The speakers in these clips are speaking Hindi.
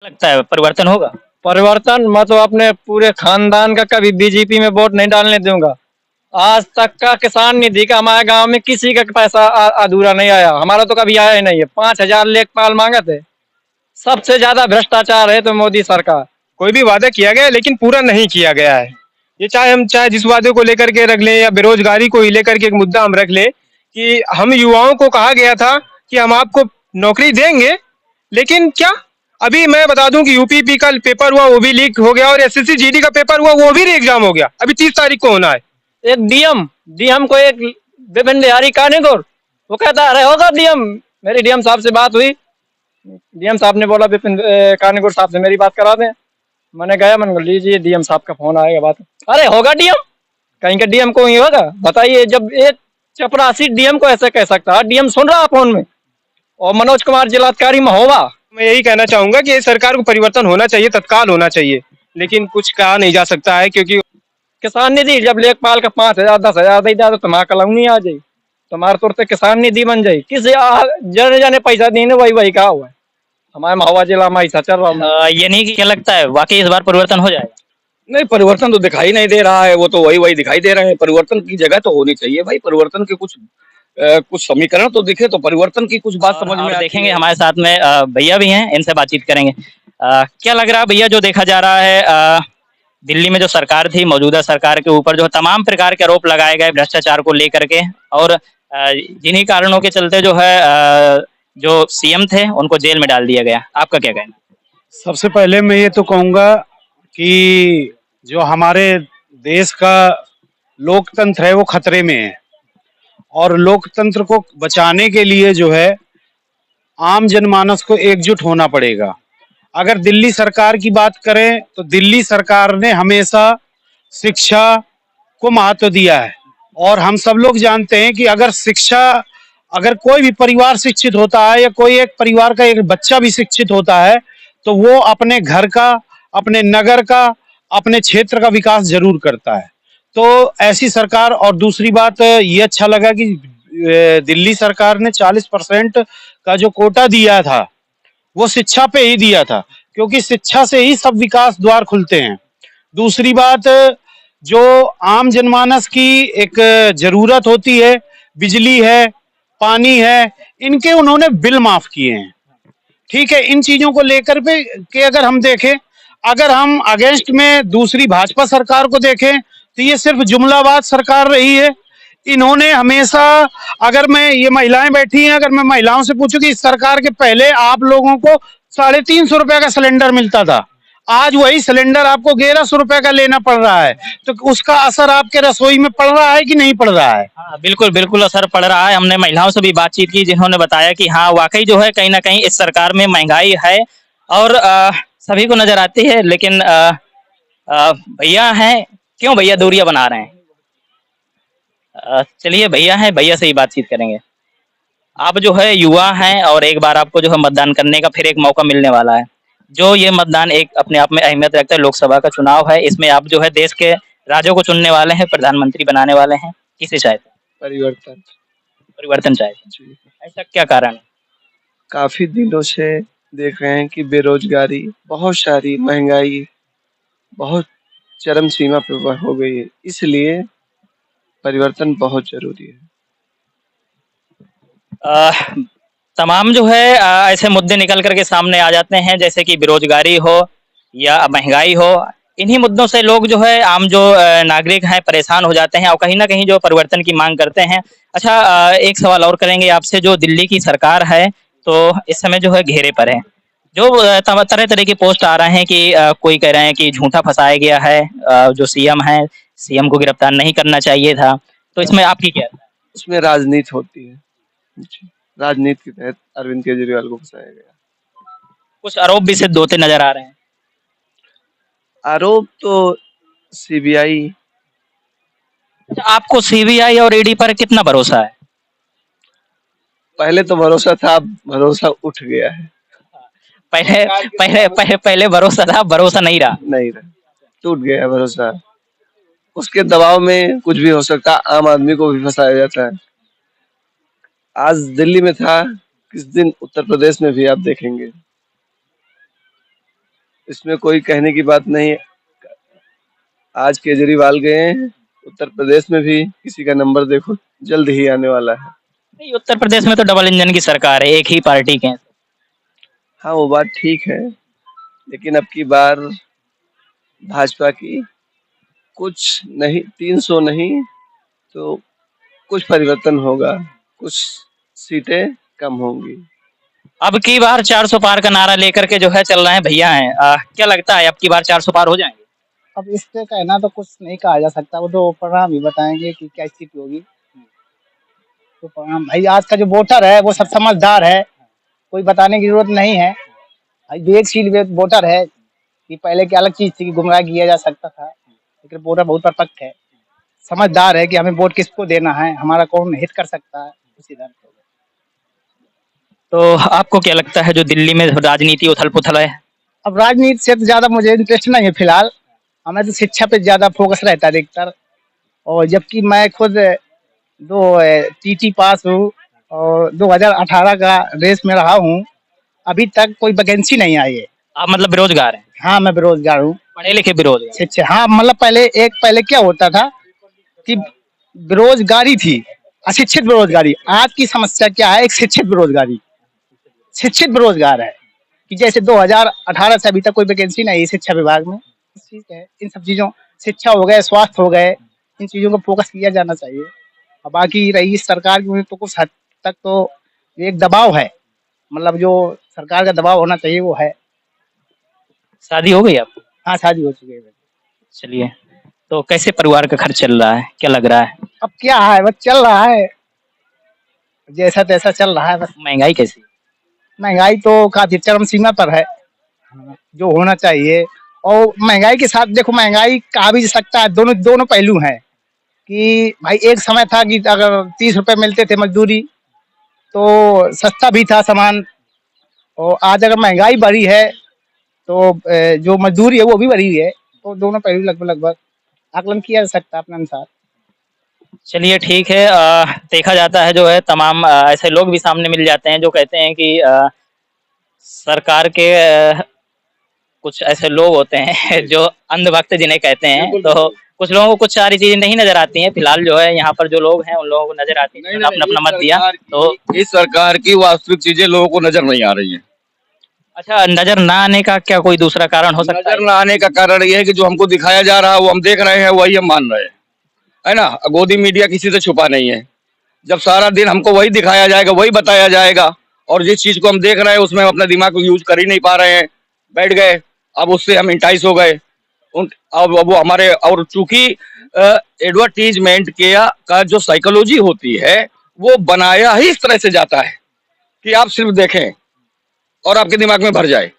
लगता है परिवर्तन होगा? परिवर्तन मैं तो अपने पूरे खानदान का कभी बीजेपी में वोट नहीं डालने दूंगा। आज तक का किसान निधि का हमारे गांव में किसी का पैसा अधूरा नहीं आया। हमारा तो कभी आया ही नहीं है। 5,000 लेखपाल मांगे थे। सबसे ज्यादा भ्रष्टाचार है तो मोदी सरकार। कोई भी वादा किया गया है लेकिन पूरा नहीं किया गया है। ये चाहे जिस वादे को लेकर के रख लें या बेरोजगारी को ही लेकर के एक मुद्दा हम रख लें कि हम युवाओं को कहा गया था कि हम आपको नौकरी देंगे, लेकिन क्या अभी मैं बता दूं कि यूपीपी का पेपर हुआ वो भी लीक हो गया और एसएससी जीडी का पेपर हुआ वो भी एग्जाम हो गया। अभी 30 तारीख को होना है। एक डीएम डीएम को एक विपिन बिहारी कानेगोर वो कहता अरे होगा डीएम। मेरी डीएम साहब से बात हुई। डीएम साहब ने बोला विपिन कानेगोर साहब से मेरी बात करा दें। मैंने गया, मैंने लीजिए डीएम साहब का फोन आएगा बात। अरे होगा डीएम, कहीं के डीएम को ही होगा? बताइए, जब एक चपरासी डीएम को ऐसे कह सकता है। डीएम सुन रहा फोन में और मनोज कुमार जिलाधिकारी महोबा। मैं यही कहना चाहूंगा कि इस सरकार को परिवर्तन होना चाहिए, तत्काल होना चाहिए, लेकिन कुछ कहा नहीं जा सकता है क्योंकि किसान निधि जब लेखपाल का 5,000 10,000 दे दिया तो तुम्हारा कलौनी आ जाये। तुम्हारे तुरते किसान निधि बन जाये। किसी जने जने पैसा दी वही वही कहा हुआ है। हमारे महोबा जिला में ऐसा चल रहा है। ये नहीं कि क्या लगता है वाकई इस बार परिवर्तन हो जाएगा? नहीं, परिवर्तन तो दिखाई नहीं दे रहा है। वो तो वही वही दिखाई दे रहे हैं। परिवर्तन की जगह तो होनी चाहिए भाई। परिवर्तन के कुछ समीकरण तो दिखे तो परिवर्तन की कुछ बात समझ में आती देखेंगे है। हमारे साथ में भैया भी हैं, इनसे बातचीत करेंगे। क्या लग रहा है भैया, जो देखा जा रहा है दिल्ली में जो सरकार थी, मौजूदा सरकार के ऊपर जो तमाम प्रकार के आरोप लगाए गए भ्रष्टाचार को लेकर के, और जिन्हीं कारणों के चलते जो है जो सीएम थे उनको जेल में डाल दिया गया। आपका क्या कहना? सबसे पहले मैं ये तो कहूँगा कि जो हमारे देश का लोकतंत्र है वो खतरे में है, और लोकतंत्र को बचाने के लिए जो है आम जनमानस को एकजुट होना पड़ेगा। अगर दिल्ली सरकार की बात करें तो दिल्ली सरकार ने हमेशा शिक्षा को महत्व दिया है, और हम सब लोग जानते हैं कि अगर कोई भी परिवार शिक्षित होता है या कोई एक परिवार का एक बच्चा भी शिक्षित होता है तो वो अपने घर का, अपने नगर का, अपने क्षेत्र का विकास जरूर करता है। तो ऐसी सरकार। और दूसरी बात ये अच्छा लगा कि दिल्ली सरकार ने 40% का जो कोटा दिया था वो शिक्षा पे ही दिया था, क्योंकि शिक्षा से ही सब विकास द्वार खुलते हैं। दूसरी बात, जो आम जनमानस की एक जरूरत होती है, बिजली है, पानी है, इनके उन्होंने बिल माफ किए हैं। ठीक है, इन चीजों को लेकर के अगर हम देखें, अगर हम अगेंस्ट में दूसरी भाजपा सरकार को देखें तो ये सिर्फ जुमलाबाज सरकार रही है। इन्होंने हमेशा, अगर मैं, ये महिलाएं बैठी हैं, अगर मैं महिलाओं से पूछूं कि इस सरकार के पहले आप लोगों को 350 रुपए का सिलेंडर मिलता था, आज वही सिलेंडर आपको 1,100 रुपए का लेना पड़ रहा है, तो उसका असर आपके रसोई में पड़ रहा है कि नहीं पड़ रहा है? हाँ, बिल्कुल बिल्कुल असर पड़ रहा है। हमने महिलाओं से भी बातचीत की जिन्होंने बताया कि हाँ वाकई जो है कहीं ना कहीं इस सरकार में महंगाई है और सभी को नजर आती है, लेकिन भैया हैं, क्यों भैया दूरियां बना रहे हैं? चलिए भैया हैं, भैया से ही बातचीत करेंगे। आप जो है युवा हैं और एक बार आपको जो है मतदान करने का फिर एक मौका मिलने वाला है। जो ये मतदान एक अपने आप में अहमियत रखता है, लोकसभा का चुनाव है, इसमें आप जो है देश के राज्यों को चुनने वाले हैं, प्रधानमंत्री बनाने वाले हैं। किसे चाहते हैं? परिवर्तन। परिवर्तन चाहते हैं। जी। ऐसा क्या कारण है? काफी दिनों से देख रहे हैं कि बेरोजगारी बहुत सारी, महंगाई बहुत चरम सीमा पे हो गई है, इसलिए परिवर्तन बहुत जरूरी है। तमाम जो है ऐसे मुद्दे निकल करके सामने आ जाते हैं, जैसे कि बेरोजगारी हो या महंगाई हो। इन्हीं मुद्दों से लोग जो है, आम जो नागरिक हैं, परेशान हो जाते हैं और कहीं ना कहीं जो परिवर्तन की मांग करते हैं। अच्छा, एक सवाल और करेंगे आपसे। जो दिल्ली की सरकार है तो इस समय जो है घेरे पर है, जो तरह तरह के पोस्ट आ रहे हैं कि कोई कह रहे हैं कि झूठा फंसाया गया है, जो सीएम है, सीएम को गिरफ्तार नहीं करना चाहिए था। तो इसमें आपकी क्या? उसमें राजनीति होती है। जी। राजनीति के तहत अरविंद केजरीवाल को फंसाया गया। कुछ आरोप भी सिद्ध होते नजर आ रहे हैं। आरोप तो सीबीआई। अच्छा, आपको सीबीआई और ईडी पर कितना भरोसा है? पहले तो भरोसा था, अब भरोसा उठ गया है। पहले पहले भरोसा था, भरोसा नहीं रहा। नहीं रहा, टूट गया है भरोसा। उसके दबाव में कुछ भी हो सकता, आम आदमी को भी फंसाया जाता है। आज दिल्ली में था, किस दिन उत्तर प्रदेश में भी आप देखेंगे। इसमें कोई कहने की बात नहीं है। आज केजरीवाल गए हैं, उत्तर प्रदेश में भी किसी का नंबर देखो जल्द ही आने वाला है। नहीं, उत्तर प्रदेश में तो डबल इंजन की सरकार है, एक ही पार्टी के हैं। हाँ, वो बात ठीक है, लेकिन अब की बार भाजपा की कुछ नहीं, 300 नहीं तो कुछ परिवर्तन होगा, कुछ सीटें कम होंगी। अब की बार 400 पार का नारा लेकर के जो है चल रहे हैं भैया हैं, क्या लगता है अब की बार 400 पार हो जाएंगे? अब इस पे कहना तो कुछ नहीं कहा जा सकता, वो तो परिणाम ही बताएंगे कि क्या स्थिति होगी। तो परिणाम भाई, आज का जो वोटर है वो सब समझदार है, कोई बताने की जरूरत नहीं है भाई। विवेकशील वोटर है कि पहले की अलग चीज थी कि गुमराह किया जा सकता था, लेकिन वोटर बहुत परिपक्व है, समझदार है कि हमें वोट किसको देना है, हमारा कौन हित कर सकता है, उसी तरह। तो आपको क्या लगता है जो दिल्ली में राजनीति उथल पुथल है? अब राजनीति से तो ज्यादा मुझे इंटरेस्ट नहीं है फिलहाल, हमें तो शिक्षा पे ज्यादा फोकस रहता है अधिकतर। और जबकि मैं खुद दो टीटी पास हूँ और 2018 का रेस में रहा हूँ, अभी तक कोई वैकेंसी नहीं आई है। आप मतलब बेरोजगार हैं? हाँ, मैं बेरोजगार हूँ। पढ़े लिखे बेरोजगार? शिक्षा, हाँ, मतलब पहले क्या होता था कि बेरोजगारी थी, अशिक्षित बेरोजगारी। आज की समस्या क्या है? एक शिक्षित बेरोजगारी, शिक्षित बेरोजगार है कि जैसे 2018 से अभी तक कोई वैकेंसी नहीं है शिक्षा विभाग में। ठीक है, इन सब चीजों, शिक्षा हो गए, स्वास्थ्य हो गए, इन चीजों को फोकस किया जाना चाहिए। और बाकी रही सरकार की, तो कुछ हद तक तो एक दबाव है, मतलब जो सरकार का दबाव होना चाहिए वो है। शादी हो गई आपकी? हाँ, शादी हो चुकी है। चलिए, तो कैसे परिवार का खर्च चल रहा है, क्या लग रहा है? अब क्या है, बस चल रहा है, जैसा तैसा चल रहा है बस। महंगाई कैसी? महंगाई तो काफी चरम सीमा पर है, जो होना चाहिए। और महंगाई के साथ देखो, महंगाई कहा भी जा सकता है, दोनों पहलू हैं कि भाई एक समय था कि अगर 30 रुपए मिलते थे मजदूरी तो सस्ता भी था सामान, और आज अगर महंगाई बढ़ी है तो जो मजदूरी है वो भी बढ़ी है, तो दोनों पहलू लगभग आकलन किया जा सकता है अपने अनुसार। चलिए ठीक है, देखा जाता है जो है तमाम ऐसे लोग भी सामने मिल जाते हैं जो कहते हैं कि सरकार के कुछ ऐसे लोग होते हैं जो अंधभक्त जिन्हें कहते हैं, तो कुछ लोगों को कुछ सारी चीजें नहीं नजर आती हैं। फिलहाल जो है यहाँ पर जो लोग हैं उन लोगों को नजर आती है, अपना अपना मत दिया। तो इस सरकार की वास्तविक चीजें लोगों को नजर नहीं आ रही हैं। अच्छा, नजर ना आने का क्या कोई दूसरा कारण हो सकता है? नजर न आने का कारण ये है कि जो हमको दिखाया जा रहा है वो हम देख रहे हैं, वही हम मान रहे हैं, है ना। गोदी मीडिया किसी से छुपा नहीं है। जब सारा दिन हमको वही दिखाया जाएगा, वही बताया जाएगा, और जिस चीज को हम देख रहे हैं उसमें हम अपना दिमाग को यूज कर ही नहीं पा रहे हैं, बैठ गए। अब उससे हम इंटाइस हो गए। अब वो हमारे, और चूंकि एडवर्टीजमेंट का जो साइकोलॉजी होती है वो बनाया ही इस तरह से जाता है कि आप सिर्फ देखें और आपके दिमाग में भर जाए,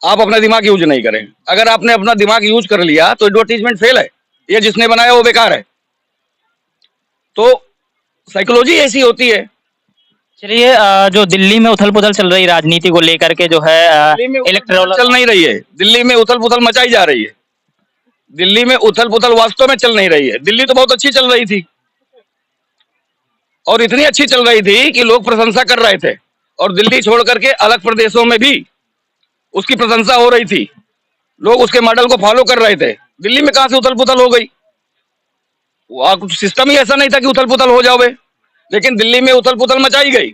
आप अपना दिमाग यूज नहीं करें। अगर आपने अपना दिमाग यूज कर लिया तो एडवर्टीजमेंट फेल है, ये जिसने बनाया वो बेकार है। तो साइकोलॉजी ऐसी होती है। चलिए, जो दिल्ली में उथल पुथल चल रही राजनीति को लेकर के जो है इलेक्ट्रोल चल नहीं रही है, दिल्ली में उथल पुथल मचाई जा रही है। दिल्ली में उथल पुथल वास्तव में चल नहीं रही है। दिल्ली तो बहुत अच्छी चल रही थी, और इतनी अच्छी चल रही थी कि लोग प्रशंसा कर रहे थे, और दिल्ली छोड़ करके अलग प्रदेशों में भी उसकी प्रशंसा हो रही थी, लोग उसके मॉडल को फॉलो कर रहे थे। दिल्ली में कहां से उथल पुथल हो गई? वहां कुछ सिस्टम ही ऐसा नहीं था कि उथल पुथल हो जाओगे, लेकिन दिल्ली में उथल पुथल मचाई गई,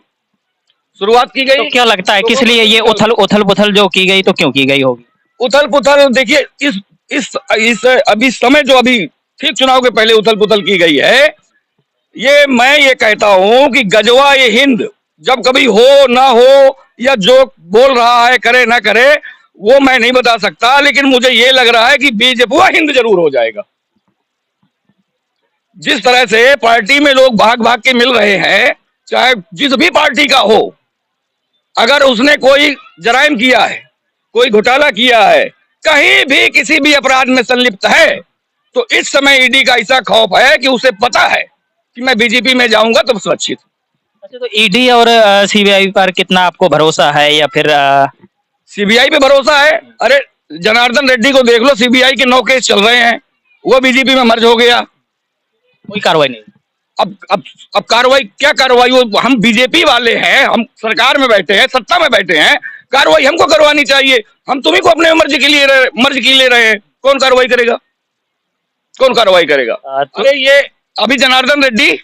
शुरुआत की गई। तो क्या लगता है किस लिए ये उथल पुथल जो की गई, तो क्यों की गई होगी? उथल पुथल देखिए, इस अभी समय जो अभी ठीक चुनाव के पहले उथल पुथल की गई है, मैं ये कहता हूं कि गजवा ये हिंद जब कभी हो ना हो, या जो बोल रहा है करे ना करे वो मैं नहीं बता सकता, लेकिन मुझे ये लग रहा है कि बीजेपी हिंद जरूर हो जाएगा। जिस तरह से पार्टी में लोग भाग भाग के मिल रहे हैं, चाहे जिस भी पार्टी का हो, अगर उसने कोई जराइम किया है, कोई घोटाला किया है, कहीं भी किसी भी अपराध में संलिप्त है, तो इस समय ईडी का ऐसा खौफ है कि उसे पता है कि मैं बीजेपी में जाऊंगा तो सुरक्षित। अच्छा, तो ईडी और सीबीआई पर कितना आपको भरोसा है, या फिर सीबीआई पे भरोसा है? अरे जनार्दन रेड्डी को देख लो, सीबीआई के 9 केस चल रहे हैं, वो बीजेपी में मर्ज हो गया, कोई कार्रवाई नहीं। अब कार्रवाई क्या कार्रवाई? हम बीजेपी वाले हैं, हम सरकार में बैठे हैं, सत्ता में बैठे हैं, कार्रवाई हमको करवानी चाहिए। हम तुम्ही को अपने मर्जी के लिए ले रहे हैं, कौन कार्रवाई करेगा? कौन कार्रवाई करेगा? अरे ये अभी जनार्दन रेड्डी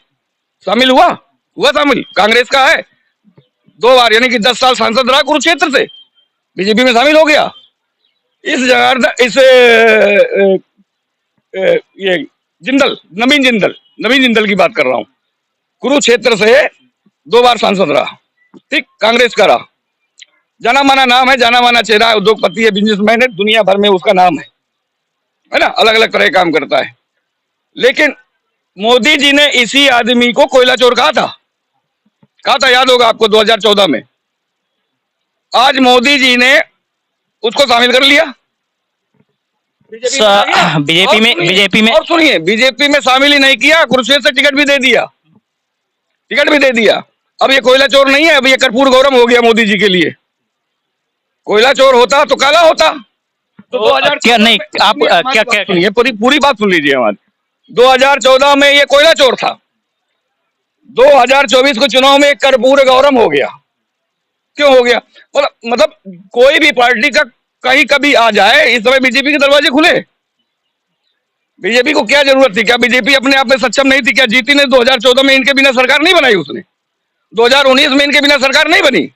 शामिल हुआ शामिल, कांग्रेस का है, 2 बार यानी कि 10 साल सांसद रहा कुरुक्षेत्र से, बीजेपी में शामिल हो गया। इस जनार्दन ये नवीन जिंदल की बात कर रहा हूं, कुरुक्षेत्र से 2 बार सांसद रहा, ठीक, कांग्रेस का रहा, जाना माना नाम है, जाना माना चेहरा है, उद्योगपति है, बिजनेसमैन है, दुनिया भर में उसका नाम है ना, अलग अलग तरह काम करता है। लेकिन मोदी जी ने इसी आदमी को कोयला चोर कहा था, याद होगा आपको 2014 में। आज मोदी जी ने उसको शामिल कर लिया बीजेपी में, और सुनिए, बीजेपी में शामिल ही नहीं किया, कुरुक्षेत्र से टिकट भी दे दिया। अब ये कोयला चोर नहीं है, अब ये कर्पूर गौरम हो गया मोदी जी के लिए। कोयला चोर होता तो काला होता। तो 2000 क्या नहीं, आप क्या सुनिए, पूरी बात सुन लीजिए हमारी। 2014 में ये कोयला चोर था, 2024 को चुनाव में कर्पूर गौरम हो गया। क्यों हो गया? मतलब कोई भी पार्टी का कहीं कभी आ जाए, इस समय बीजेपी के दरवाजे खुले। बीजेपी को क्या जरूरत थी? क्या बीजेपी अपने आप में सक्षम नहीं थी? क्या जीती ने 2014 में इनके बिना सरकार नहीं बनाई उसने? 2019 में इनके बिना सरकार नहीं बनी।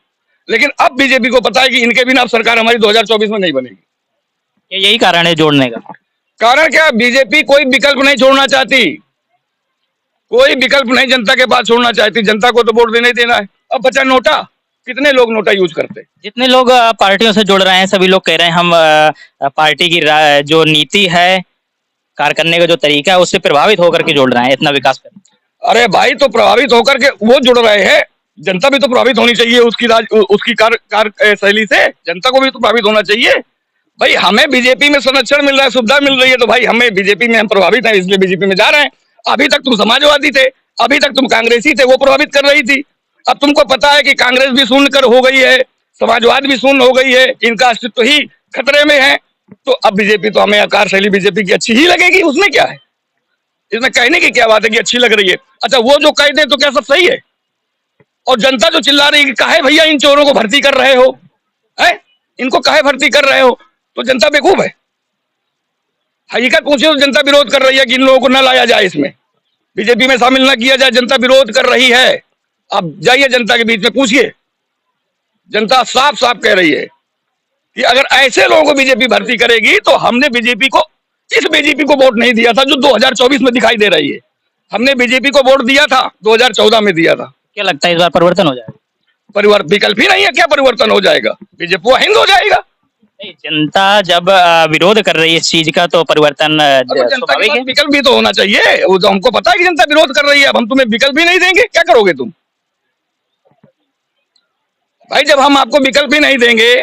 लेकिन अब बीजेपी को पता है कि इनके बिना अब सरकार हमारी 2024 में नहीं बनेगी। यही कारण है जोड़ने का। कारण क्या? बीजेपी कोई विकल्प नहीं छोड़ना चाहती, कोई विकल्प नहीं जनता के पास छोड़ना चाहती। जनता को तो वोट देना ही देना है। अब बचा नोटा, कितने लोग नोटा यूज करते? जितने लोग पार्टियों से जुड़ रहे हैं, सभी लोग कह रहे हैं हम पार्टी की जो नीति है, कार्य करने का जो तरीका है, उससे प्रभावित होकर के जुड़ रहे हैं, इतना विकास कर। अरे भाई, तो प्रभावित होकर के वो जुड़ रहे हैं, जनता भी तो प्रभावित होनी चाहिए उसकी कार्य शैली से। जनता को भी तो प्रभावित होना चाहिए। भाई, हमें बीजेपी में संरक्षण मिल रहा है, सुविधा मिल रही है, तो भाई हमें बीजेपी में हम प्रभावित हैं, इसलिए बीजेपी में जा रहे हैं। अभी तक तुम समाजवादी थे, अभी तक तुम कांग्रेसी थे, वो प्रभावित कर रही थी। अब तुमको पता है कि कांग्रेस भी शून्य कर हो गई है, समाजवाद भी शून्य हो गई है, इनका अस्तित्व ही खतरे में है। तो अब बीजेपी तो हमें कार्यशैली बीजेपी की अच्छी ही लगेगी, उसमें क्या है? इसमें कहने की क्या बात है कि अच्छी लग रही है? अच्छा, वो जो कह दे तो क्या सब सही है? और जनता जो चिल्ला रही है कि काहे भैया इन चोरों को भर्ती कर रहे हो, है इनको काहे भर्ती कर रहे हो, तो जनता बेवकूफ है। हकीकत पूछिए तो जनता विरोध कर रही है कि इन लोगों को न लाया जाए, इसमें बीजेपी में शामिल न किया जाए। जनता विरोध कर रही है। अब जाइए जनता के बीच में पूछिए, जनता साफ साफ कह रही है कि अगर ऐसे लोगों को बीजेपी भर्ती करेगी तो हमने इस बीजेपी को वोट नहीं दिया था जो 2024 में दिखाई दे रही है। हमने बीजेपी को वोट दिया था, 2014 में दिया था। क्या लगता है इस बार परिवर्तन हो जाएगा? विकल्प ही नहीं है, क्या परिवर्तन हो जाएगा? बीजेपी वो हिंद हो जाएगा। नहीं, जनता जब विरोध कर रही है इस चीज का, तो परिवर्तन स्वाभाविक है। विकल्प भी तो होना चाहिए। वो तो हमको पता है कि जनता विरोध कर रही है, अब हम तुम्हें विकल्प ही नहीं देंगे, क्या करोगे तुम? भाई, जब हम आपको विकल्प ही नहीं देंगे,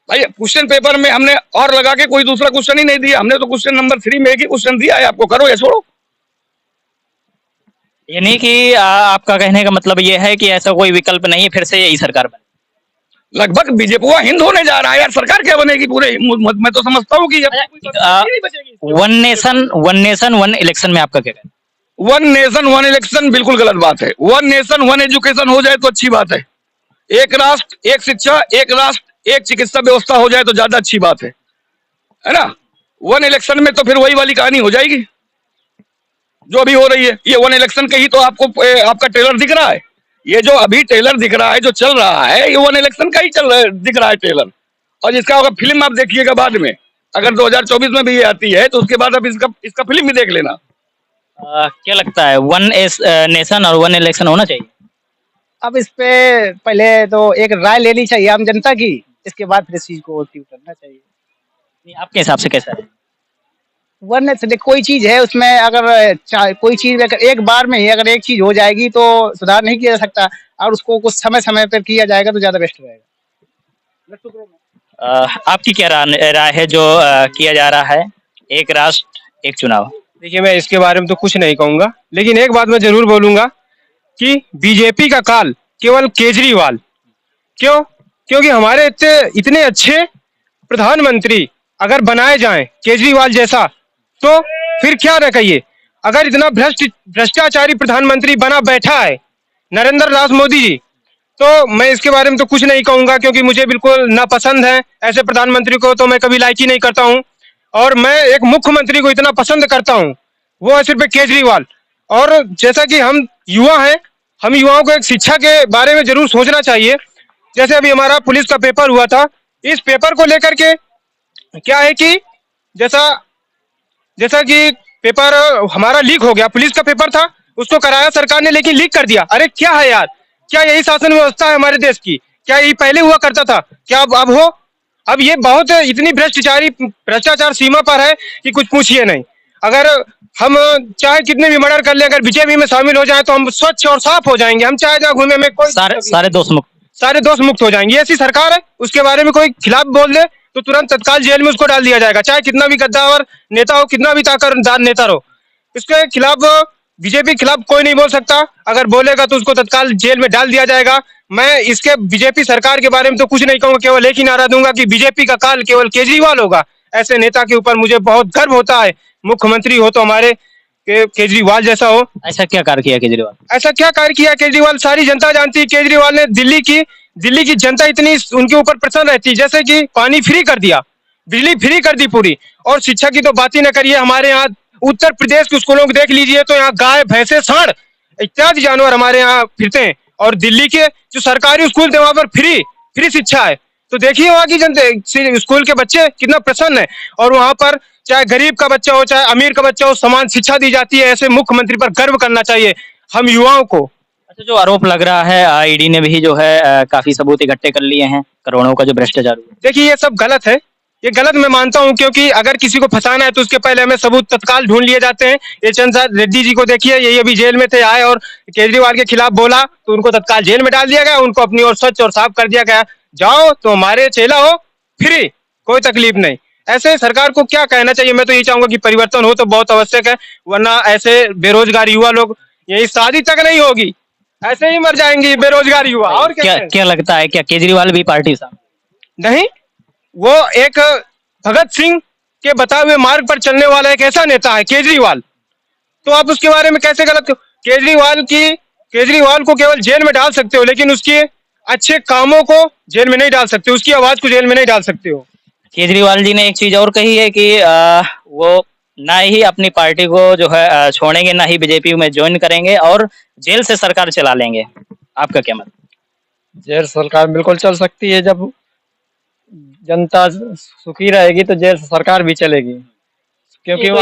भाई क्वेश्चन पेपर में हमने और लगा के कोई दूसरा क्वेश्चन ही नहीं दिया। हमने तो क्वेश्चन नंबर 3 में एक ही क्वेश्चन दिया है आपको, करो या छोड़ो। यानी कि आपका कहने का मतलब ये है कि ऐसा कोई विकल्प नहीं है, फिर से यही सरकार बने। लगभग बीजेपी हिंद होने जा रहा है यार। सरकार क्या बनेगी पूरे? मैं तो समझता हूँ कि वन नेशन वन इलेक्शन में आपका क्या कहना है? 1 नेशन 1 इलेक्शन बिल्कुल गलत बात है। 1 नेशन 1 एजुकेशन हो जाए तो अच्छी बात है। एक राष्ट्र एक शिक्षा, एक राष्ट्र एक चिकित्सा व्यवस्था हो जाए तो ज्यादा अच्छी बात है ना। 1 इलेक्शन में तो फिर वही वाली कहानी हो जाएगी जो अभी हो रही है। ये 1 इलेक्शन के ही तो आपको आपका ट्रेलर दिख रहा है। ये जो अभी ट्रेलर दिख रहा है, जो चल रहा है, ये 1 इलेक्शन का ही दिख रहा है ट्रेलर। और इसका अगर फिल्म आप देखिएगा बाद में, अगर 2024 में भी ये आती है तो उसके बाद आप इसका फिल्म भी देख लेना। क्या लगता है 1 नेशन और 1 इलेक्शन होना चाहिए? अब इस पे पहले तो एक राय लेनी चाहिए आम जनता की, इसके बाद फिर इस चीज को एक्टिव करना चाहिए। नहीं, आपके हिसाब से कैसा है? 1 नेशन कोई चीज है, उसमें अगर कोई चीज अगर एक बार में ही अगर एक चीज हो जाएगी तो सुधार नहीं किया जा सकता, और उसको कुछ समय समय पर किया जाएगा तो ज्यादा बेस्ट रहेगा। आपकी क्या राय है जो किया जा रहा है, एक राष्ट्र एक चुनाव? देखिए, मैं इसके बारे में तो कुछ नहीं कहूंगा, लेकिन एक बात मैं जरूर बोलूंगा कि बीजेपी का काल केवल केजरीवाल। क्यों? क्योंकि हमारे इतने अच्छे प्रधानमंत्री अगर बनाए जाएं केजरीवाल जैसा, तो फिर क्या न कहिए। अगर इतना भ्रष्टाचारी प्रधानमंत्री बना बैठा है नरेंद्र नाथ मोदी जी, तो मैं इसके बारे में तो कुछ नहीं कहूंगा, क्योंकि मुझे बिल्कुल नापसंद है ऐसे प्रधानमंत्री को, तो मैं कभी लाइक ही नहीं करता हूं। और मैं एक मुख्यमंत्री को इतना पसंद करता हूं, वो है सिर्फ एक केजरीवाल। और जैसा कि हम युवा हैं, हम युवाओं को एक शिक्षा के बारे में जरूर सोचना चाहिए। जैसे अभी हमारा पुलिस का पेपर हुआ था, इस पेपर को लेकर के क्या है कि जैसा जैसा कि पेपर हमारा लीक हो गया, पुलिस का पेपर था, उसको कराया सरकार ने, लेकिन लीक कर दिया। अरे क्या है यार, क्या यही शासन व्यवस्था है हमारे देश की? क्या यही पहले हुआ करता था? क्या अब हो? अब ये बहुत इतनी भ्रष्टाचार सीमा पर है कि कुछ पूछिए नहीं। अगर हम चाहे कितने भी मर्डर कर ले, अगर बीजेपी में शामिल हो जाए तो हम स्वच्छ और साफ हो जाएंगे। हम चाहे जहाँ घूमे में कोई सारे दोष मुक्त हो जाएंगे। ऐसी सरकार है, उसके बारे में कोई खिलाफ बोल दे तो तुरंत तत्काल जेल में उसको डाल दिया जाएगा, चाहे कितना भी गद्दार नेता हो, कितना भी ताकतवर नेता हो। इसके खिलाफ बीजेपी के खिलाफ कोई नहीं बोल सकता, अगर बोलेगा तो उसको तत्काल जेल में डाल दिया जाएगा। मैं इसके बीजेपी सरकार के बारे में तो कुछ नहीं कहूंगा, केवल एक ही नारा दूंगा कि बीजेपी का काल केवल केजरीवाल होगा। ऐसे नेता के ऊपर मुझे बहुत गर्व होता है, मुख्यमंत्री हो तो हमारे केजरीवाल जैसा हो। ऐसा क्या कार्य किया केजरीवाल? ऐसा क्या कार्य किया केजरीवाल? सारी जनता जानती है केजरीवाल ने दिल्ली की जनता इतनी उनके ऊपर प्रसन्न रहती है, जैसे कि पानी फ्री कर दिया, बिजली फ्री कर दी पूरी। और शिक्षा की तो बात ही न करिए। हमारे यहाँ उत्तर प्रदेश के स्कूलों को देख लीजिए तो यहाँ गाय, भैंसे, सांड इत्यादि जानवर हमारे यहाँ फिरते हैं। और दिल्ली के जो सरकारी स्कूल थे वहां पर फ्री शिक्षा है। तो देखिए वहां की जनता, स्कूल के बच्चे कितना प्रसन्न है। और वहां पर चाहे गरीब का बच्चा हो चाहे अमीर का बच्चा हो, समान शिक्षा दी जाती है। ऐसे मुख्यमंत्री पर गर्व करना चाहिए हम युवाओं को। अच्छा, जो आरोप लग रहा है ईडी ने भी जो है काफी सबूत इकट्ठे कर लिए हैं, करोड़ों का जो भ्रष्टाचार हुआ। देखिए ये सब गलत है, ये गलत मैं मानता हूं, क्योंकि अगर किसी को फंसाना है तो उसके पहले हमें सबूत तत्काल ढूंढ लिए जाते हैं। ये चंद्र रेड्डी जी को देखिए, ये अभी जेल में थे, आए और केजरीवाल के खिलाफ बोला तो उनको तत्काल जेल में डाल दिया गया, उनको अपनी ओर स्वच्छ और साफ कर दिया गया। जाओ तो हमारे चेला हो, फ्री, कोई तकलीफ नहीं। ऐसे सरकार को क्या कहना चाहिए? मैं तो ये चाहूंगा कि परिवर्तन हो तो बहुत आवश्यक है, वरना ऐसे बेरोजगार युवा लोग, यही शादी तक नहीं होगी, ऐसे ही मर जाएंगे बेरोजगार युवा। और क्या लगता है, क्या केजरीवाल भी पार्टी साहब? नहीं, वो एक भगत सिंह के बताए हुए मार्ग पर चलने वाला एक ऐसा नेता है केजरीवाल। तो आप उसके बारे में कैसे गलत? केजरीवाल को केवल जेल में डाल सकते हो, लेकिन उसके अच्छे कामों को जेल में नहीं डाल सकते, उसकी आवाज को जेल में नहीं डाल सकते हो। केजरीवाल जी ने एक चीज और कही है कि वो ना ही अपनी पार्टी को जो है छोड़ेंगे, ना ही बीजेपी में ज्वाइन करेंगे और जेल से सरकार चला लेंगे। आपका क्या मत? जेल सरकार बिल्कुल चल सकती है, जब जनता सुखी रहेगी तो जेल सरकार भी चलेगी। क्योंकि वो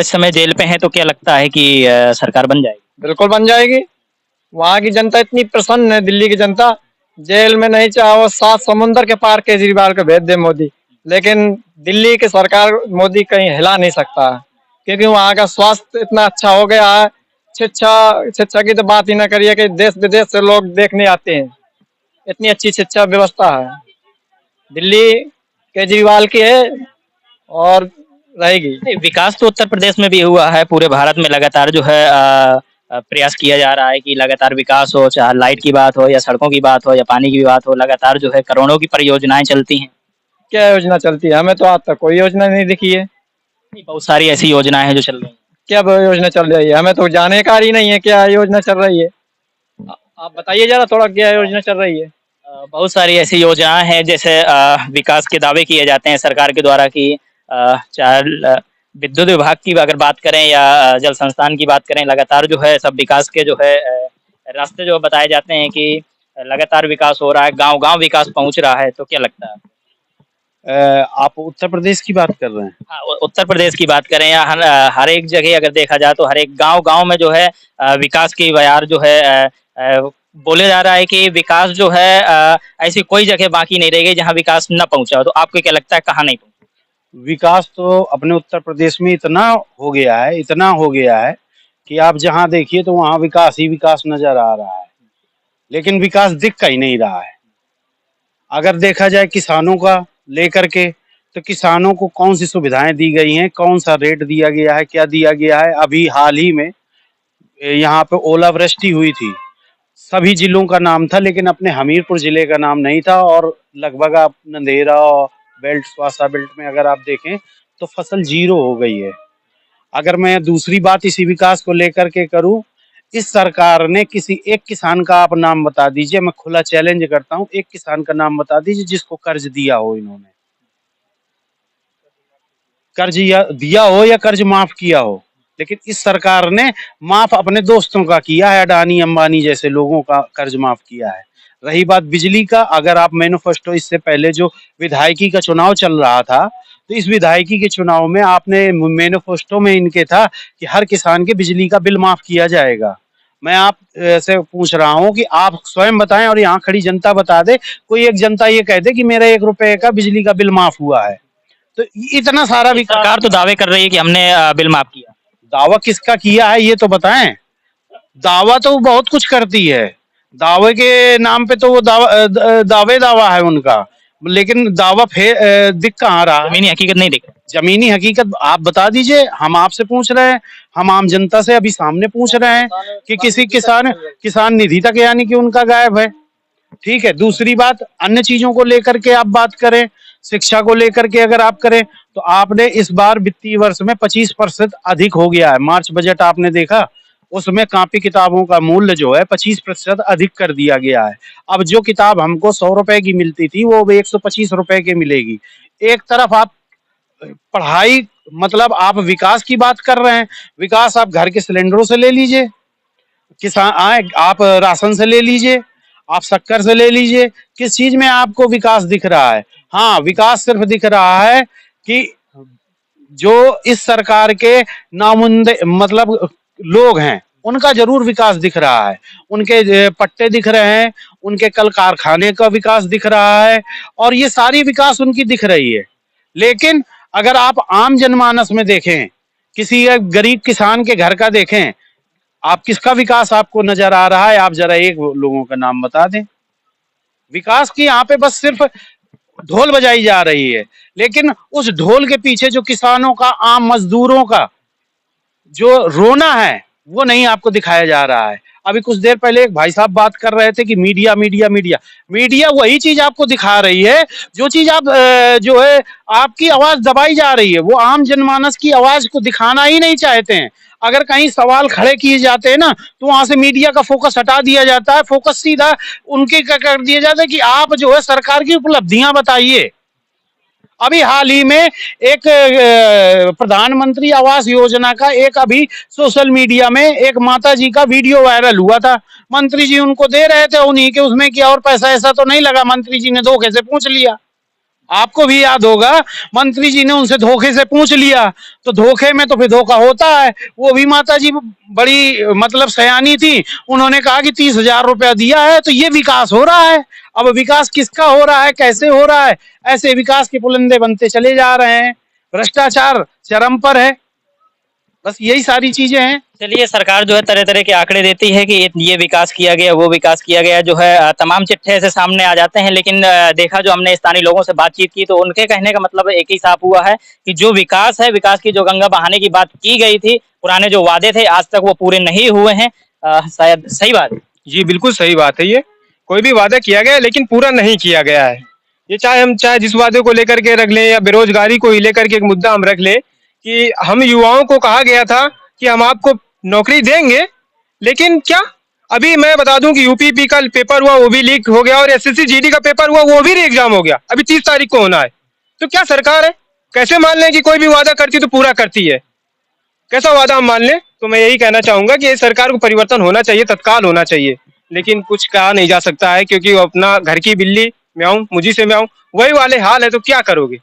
इस समय जेल पे हैं, तो क्या लगता है कि सरकार बन जाएगी? बिल्कुल बन जाएगी। वहाँ की जनता इतनी प्रसन्न है, दिल्ली की जनता, जेल में नहीं चाहो 7 समुंदर के पार केजरीवाल को भेज दे मोदी, लेकिन दिल्ली की सरकार मोदी कहीं हिला नहीं सकता, क्योंकि वहाँ का स्वास्थ्य इतना अच्छा हो गया है। शिक्षा की तो बात ही ना करिए कि देश विदेश से लोग देखने आते हैं, इतनी अच्छी शिक्षा व्यवस्था है। दिल्ली केजरीवाल की है और रहेगी। विकास तो उत्तर प्रदेश में भी हुआ है, पूरे भारत में लगातार जो है प्रयास किया जा रहा है कि लगातार विकास हो, चाहे लाइट की बात हो या सड़कों की बात हो या पानी की बात हो, लगातार जो है करोड़ों की परियोजनाएं चलती हैं। क्या योजना चलती है? हमें तो आज तक कोई योजना नहीं दिखी है। बहुत सारी ऐसी योजनाएं हैं जो चल रही हैं। क्या योजना चल रही है? हमें तो जानकारी नहीं है क्या योजना चल रही है। आप बताइए जरा थोड़ा, क्या योजना चल रही है? बहुत सारी ऐसी योजनाएं हैं, जैसे विकास के दावे किए जाते हैं सरकार के द्वारा कि चाहे विद्युत विभाग की अगर बात करें या जल संस्थान की बात करें, लगातार जो है सब विकास के जो है रास्ते जो बताए जाते हैं कि लगातार विकास हो रहा है, गांव-गांव विकास पहुंच रहा है। तो क्या लगता है? आप उत्तर प्रदेश की बात कर रहे हैं? हाँ, उत्तर प्रदेश की बात करें या हर एक जगह अगर देखा जाए तो हर एक गांव-गांव में जो है विकास की बयार जो है बोले जा रहा है कि विकास जो है ऐसी कोई जगह बाकी नहीं रह गई जहाँ विकास न पहुंचा हो। तो आपको क्या लगता है कहाँ नहीं पहुंचा? विकास तो अपने उत्तर प्रदेश में इतना हो गया है कि आप जहां देखिए तो वहां विकास ही विकास नजर आ रहा है, लेकिन विकास दिख कहीं नहीं रहा है। अगर देखा जाए किसानों का लेकर के, तो किसानों को कौन सी सुविधाएं दी गई हैं, कौन सा रेट दिया गया है, क्या दिया गया है? अभी हाल ही में यहाँ पे ओलावृष्टि हुई थी, सभी जिलों का नाम था लेकिन अपने हमीरपुर जिले का नाम नहीं था। और लगभग आप नंदेरा और बेल्ट, स्वासा बेल्ट में अगर आप देखें तो फसल 0 हो गई है। अगर मैं दूसरी बात इसी विकास को लेकर के करूं, इस सरकार ने किसी एक किसान का आप नाम बता दीजिए, मैं खुला चैलेंज करता हूं, एक किसान का नाम बता दीजिए जिसको कर्ज दिया हो इन्होंने, कर्ज या दिया हो या कर्ज माफ किया हो। लेकिन इस सरकार ने माफ अपने दोस्तों का किया है, अडानी अंबानी जैसे लोगों का कर्ज माफ किया है। रही बात बिजली का, अगर आप मैनिफेस्टो, इससे पहले जो विधायकी का चुनाव चल रहा था, तो इस विधायकी के चुनाव में आपने मैनिफेस्टो में इनके था कि हर किसान के बिजली का बिल माफ किया जाएगा। मैं आप से पूछ रहा हूं कि आप स्वयं बताएं और यहाँ खड़ी जनता बता दे, कोई एक जनता ये कह दे कि मेरा 1 रुपए का बिजली का बिल माफ हुआ है। तो इतना सारा विकास, सरकार तो दावे कर रही है कि हमने बिल माफ किया। दावा किसका किया है ये तो बताएं। दावा तो वो बहुत कुछ करती है, दावे के नाम पे तो वो दावा है उनका, लेकिन दावा दिख कहाँ रहा है? जमीनी हकीकत नहीं दिख रही। जमीनी हकीकत आप बता दीजिए, हम आपसे पूछ रहे हैं, हम आम जनता से अभी सामने पूछ रहे हैं कि किसी किसान निधि तक यानी कि उनका गायब है। ठीक है, दूसरी बात, अन्य चीजों को लेकर के आप बात करें, शिक्षा को लेकर के अगर आप करें, तो आपने इस बार वित्तीय वर्ष में 25% अधिक हो गया है। मार्च बजट आपने देखा, उसमें कॉपी किताबों का मूल्य जो है 25% अधिक कर दिया गया है। अब जो किताब हमको 100 रुपए की मिलती थी वो 125 रुपए की मिलेगी। एक तरफ आप पढ़ाई, मतलब आप विकास की बात कर रहे हैं, विकास आप घर के सिलेंडरों से ले लीजिए, किसान आप राशन से ले लीजिए, आप शक्कर से ले लीजिए, किस चीज में आपको विकास दिख रहा है? हाँ, विकास सिर्फ दिख रहा है कि जो इस सरकार के नामुमकिन मतलब लोग हैं उनका जरूर विकास दिख रहा है, उनके पट्टे दिख रहे हैं, उनके कल कारखाने का विकास दिख रहा है, और ये सारी विकास उनकी दिख रही है। लेकिन अगर आप आम जनमानस में देखें, किसी एक गरीब किसान के घर का देखें, आप किसका विकास आपको नजर आ रहा है? आप जरा एक लोगों का नाम बता दें। विकास की यहाँ पे बस सिर्फ ढोल बजाई जा रही है, लेकिन उस ढोल के पीछे जो किसानों का, आम मजदूरों का जो रोना है वो नहीं आपको दिखाया जा रहा है। अभी कुछ देर पहले एक भाई साहब बात कर रहे थे कि मीडिया मीडिया मीडिया मीडिया वही चीज आपको दिखा रही है जो चीज आप जो है आपकी आवाज दबाई जा रही है, वो आम जनमानस की आवाज को दिखाना ही नहीं चाहते हैं। अगर कहीं सवाल खड़े किए जाते हैं ना, तो वहां से मीडिया का फोकस हटा दिया जाता है, फोकस सीधा उनके कर दिया जाता है कि आप जो है सरकार की उपलब्धियां बताइए। अभी हाल ही में एक प्रधानमंत्री आवास योजना का एक अभी सोशल मीडिया में एक माता जी का वीडियो वायरल हुआ था। मंत्री जी उनको दे रहे थे उन्हीं के उसमें, क्या और पैसा ऐसा तो नहीं लगा? मंत्री जी ने धोखे से पूछ लिया, आपको भी याद होगा, मंत्री जी ने उनसे धोखे से पूछ लिया, तो धोखे में तो फिर धोखा होता है। वो भी माता जी बड़ी मतलब सयानी थी, उन्होंने कहा कि 30,000 रुपया दिया है तो ये विकास हो रहा है। अब विकास किसका हो रहा है, कैसे हो रहा है? ऐसे विकास के पुलंदे बनते चले जा रहे हैं, भ्रष्टाचार चरम पर है, बस यही सारी चीजें हैं। चलिए, सरकार जो है तरह तरह के आंकड़े देती है कि ये विकास किया गया, वो विकास किया गया, जो है तमाम चिट्ठे ऐसे सामने आ जाते हैं। लेकिन देखा, जो हमने स्थानीय लोगों से बातचीत की, तो उनके कहने का मतलब एक ही साफ हुआ है कि जो विकास है, विकास की जो गंगा बहाने की बात की गई थी, पुराने जो वादे थे आज तक वो पूरे नहीं हुए हैं। शायद सही बात है। जी बिल्कुल सही बात है। ये कोई भी वादा किया गया है लेकिन पूरा नहीं किया गया है। ये चाहे जिस वादे को लेकर के रख लें या बेरोजगारी को ही लेकर के एक मुद्दा हम रख लें कि हम युवाओं को कहा गया था कि हम आपको नौकरी देंगे, लेकिन क्या अभी मैं बता दूं कि यूपीपी का पेपर हुआ वो भी लीक हो गया और एसएससी जीडी का पेपर हुआ वो भी एग्जाम हो गया, अभी 30 तारीख को होना है। तो क्या सरकार है, कैसे मान लें कि कोई भी वादा करती तो पूरा करती है? कैसा वादा हम मान लें? तो मैं यही कहना चाहूंगा कि सरकार को परिवर्तन होना चाहिए, तत्काल होना चाहिए, लेकिन कुछ कहा नहीं जा सकता है क्योंकि वो अपना घर की बिल्ली म्याऊं मुझी से म्याऊं वही वाले हाल है। तो क्या करोगे?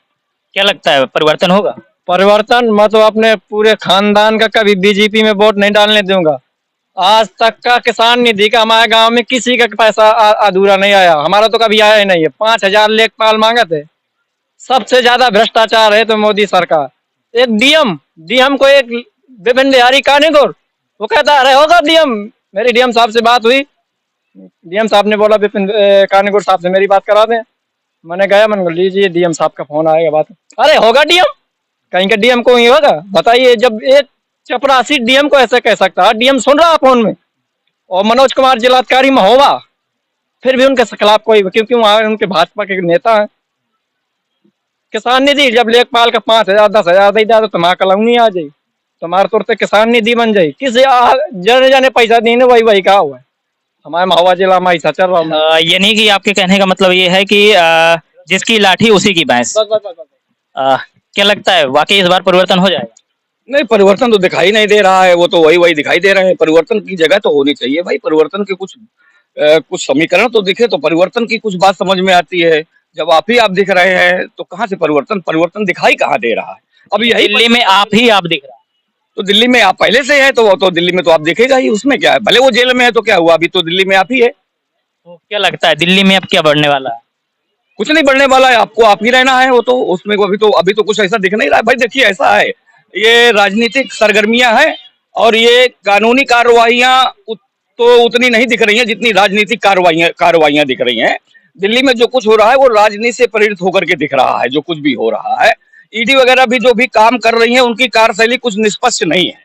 क्या लगता है परिवर्तन होगा? परिवर्तन मतलब अपने पूरे खानदान का कभी बीजेपी में वोट नहीं डालने दूंगा। आज तक का किसान निधि का हमारे गांव में किसी का पैसा अधूरा नहीं आया, हमारा तो कभी आया ही नहीं है। 5,000 लेखपाल मांगे थे। सबसे ज्यादा भ्रष्टाचार है तो मोदी सरकार। एक डीएम को एक विपिन बिहारी कानेगोर, वो कहता अरे होगा डीएम। मेरी डीएम साहब से बात हुई, डीएम साहब ने बोला विपिन कानेगोर साहब से मेरी बात करा दें। मैंने गया, मैंने लीजिए डीएम साहब का फोन आएगा, बात। अरे होगा डीएम, कहीं का डीएम को ही होगा? बताइए, जब एक चपरासी डीएम को ऐसे कह सकता है, डीएम सुन रहा फोन में, और मनोज कुमार जिलाधिकारी महोबा, फिर भी उनके खिलाफ कोई, क्योंकि वहां उनके भाजपा के नेता हैं। किसान निधि जब लेखपाल का 5,000 10,000 दे दिया तो तुम्हारा कलौनी आ जाए। तुम्हारे तौर पे किसान निधि बन जाए, किस जाने जाने पैसा देने वही कहा हुआ है हमारे महुआ जिला में ऐसा चल रहा है। ये नहीं कि आपके कहने का मतलब ये है कि जिसकी लाठी उसी की भैंस। क्या लगता है वाकई इस बार परिवर्तन हो जाएगा? नहीं, परिवर्तन तो दिखाई नहीं दे रहा है, वो तो वही दिखाई दे रहे हैं। परिवर्तन की जगह तो होनी चाहिए भाई, परिवर्तन के कुछ समीकरण तो दिखे तो परिवर्तन की कुछ बात समझ में आती है। जब आप दिख रहे हैं तो कहाँ से परिवर्तन दिखाई कहाँ दे रहा है? अब यही दिल्ली में आप दिख रहा है, तो दिल्ली में आप पहले से है तो दिल्ली में तो आप दिखेगा ही, उसमें क्या है? भले वो जेल में है तो क्या हुआ, अभी तो दिल्ली में आप ही है। तो क्या लगता है दिल्ली में अब क्या बढ़ने वाला है? कुछ नहीं बढ़ने वाला है, आपको आप ही रहना है। वो तो उसमें अभी तो कुछ ऐसा दिख नहीं रहा है भाई। देखिए ऐसा है, ये राजनीतिक सरगर्मियां हैं और ये कानूनी कार्रवाइयां तो उतनी नहीं दिख रही हैं जितनी राजनीतिक कार्रवाइयां दिख रही हैं। दिल्ली में जो कुछ हो रहा है वो राजनीति से प्रेरित होकर के दिख रहा है। जो कुछ भी हो रहा है, ईडी वगैरह भी जो भी काम कर रही है उनकी कार्यशैली कुछ निष्पक्ष नहीं है।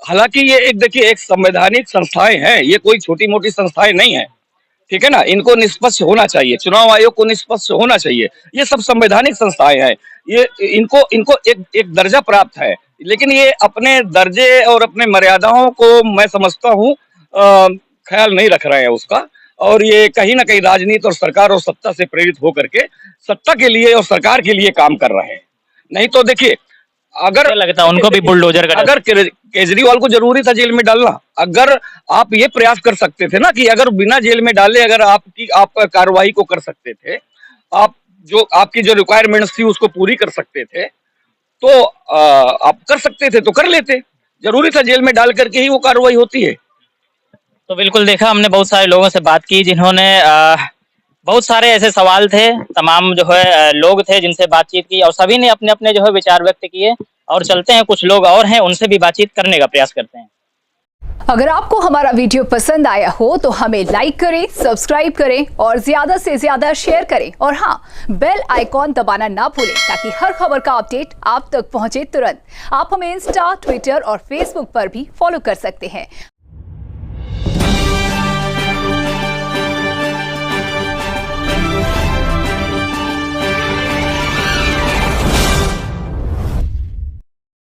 हालांकि ये एक संवैधानिक संस्थाएं हैं, ये कोई छोटी मोटी संस्थाएं नहीं है, ठीक है ना। इनको निष्पक्ष होना चाहिए, चुनाव आयोग को निष्पक्ष होना चाहिए। ये सब संवैधानिक संस्थाएं हैं, ये इनको एक दर्जा प्राप्त है, लेकिन ये अपने दर्जे और अपने मर्यादाओं को मैं समझता हूँ ख्याल नहीं रख रहे हैं उसका। और ये कहीं ना कहीं राजनीति और सरकार और सत्ता से प्रेरित होकर के सत्ता के लिए और सरकार के लिए काम कर रहे हैं। नहीं तो देखिए, अगर लगता है उनको भी बुलडोजर का, अगर केजरीवाल को जरूरी था जेल में डालना, अगर आप ये प्रयास कर सकते थे ना कि अगर बिना जेल में डाले अगर आप कार्रवाई को कर सकते थे, आपकी जो रिक्वायरमेंट्स थी उसको पूरी कर सकते थे, तो आप कर सकते थे तो कर लेते। जरूरी था जेल में डाल करके ही वो कार्रवाई होती है। तो बिल्कुल देखा, हमने बहुत सारे लोगों से बात की जिन्होंने बहुत सारे ऐसे सवाल थे, तमाम जो है लोग थे जिनसे बातचीत की और सभी ने अपने अपने जो है विचार व्यक्त किए। और चलते हैं, कुछ लोग और हैं, उनसे भी बातचीत करने का प्रयास करते हैं। अगर आपको हमारा वीडियो पसंद आया हो तो हमें लाइक करें, सब्सक्राइब करें और ज्यादा से ज्यादा शेयर करें। और हाँ, बेल आइकॉन दबाना ना भूलें ताकि हर खबर का अपडेट आप तक पहुंचे तुरंत। आप हमें इंस्टा, ट्विटर और फेसबुक पर भी फॉलो कर सकते हैं।